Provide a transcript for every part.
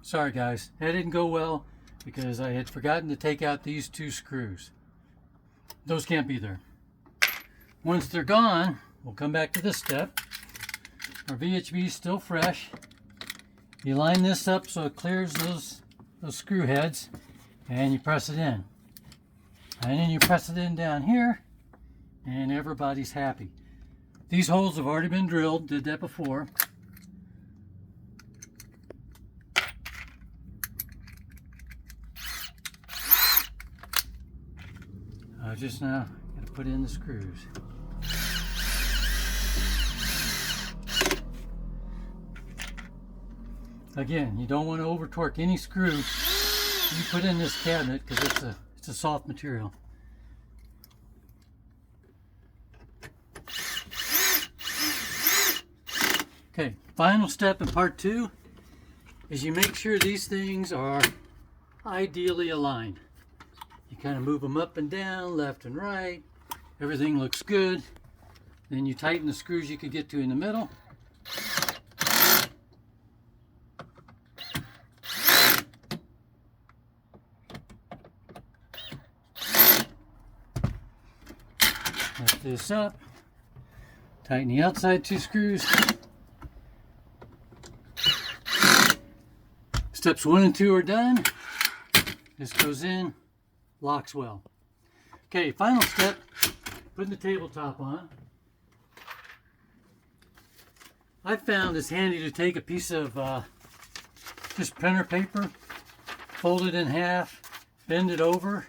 Sorry guys, that didn't go well because I had forgotten to take out these two screws. Those can't be there. Once they're gone, we'll come back to this step. Our VHB is still fresh. You line this up so it clears those screw heads, and you press it in. And then you press it in down here, and everybody's happy. These holes have already been drilled, did that before. Just now got to put in the screws. Again, you don't want to over torque any screw you put in this cabinet because it's a soft material. Okay, final step in part 2 is you make sure these things are ideally aligned. You kind of move them up and down, left and right. Everything looks good. Then you tighten the screws you can get to in the middle. Lift this up. Tighten the outside 2 screws. Steps 1 and 2 are done. This goes in. Locks well. Okay, final step, putting the tabletop on. I found it's handy to take a piece of just printer paper, fold it in half, bend it over,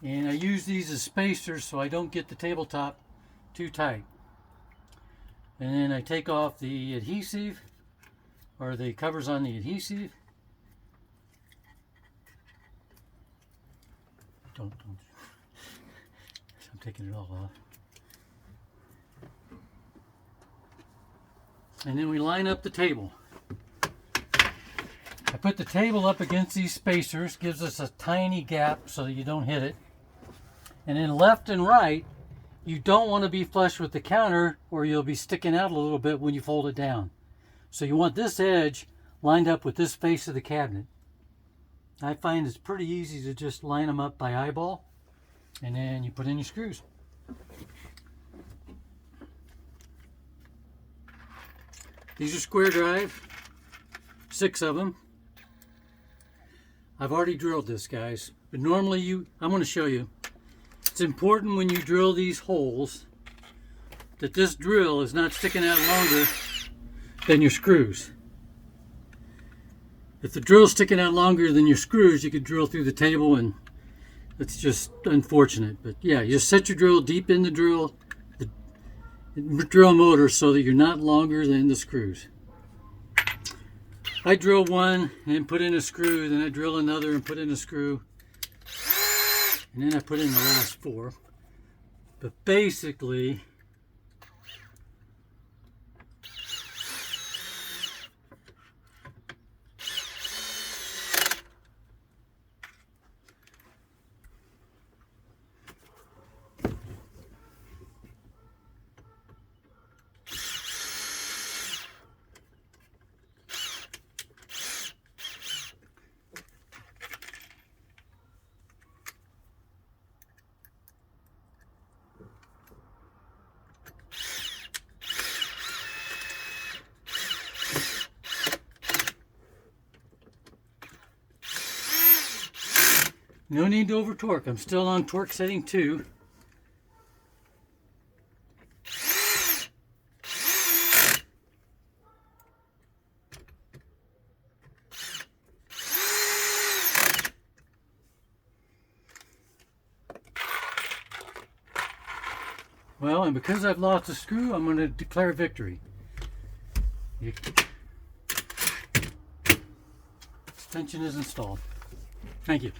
and I use these as spacers so I don't get the tabletop too tight. And then I take off the adhesive, or the covers on the adhesive. Don't. I'm taking it all off. And then we line up the table. I put the table up against these spacers, gives us a tiny gap so that you don't hit it. And then left and right, you don't want to be flush with the counter or you'll be sticking out a little bit when you fold it down. So you want this edge lined up with this face of the cabinet. I find it's pretty easy to just line them up by eyeball, and then you put in your screws. These are square drive, 6 of them. I've already drilled this, guys, but normally I'm going to show you. It's important when you drill these holes that this drill is not sticking out longer than your screws. If the drill's sticking out longer than your screws, you could drill through the table, and it's just unfortunate. But yeah, you just set your drill deep in the drill motor so that you're not longer than the screws. I drill one and put in a screw, then I drill another and put in a screw, and then I put in the last 4. But basically, no need to over torque. I'm still on torque setting 2. Well, and because I've lost a screw, I'm going to declare victory. Suspension is installed. Thank you.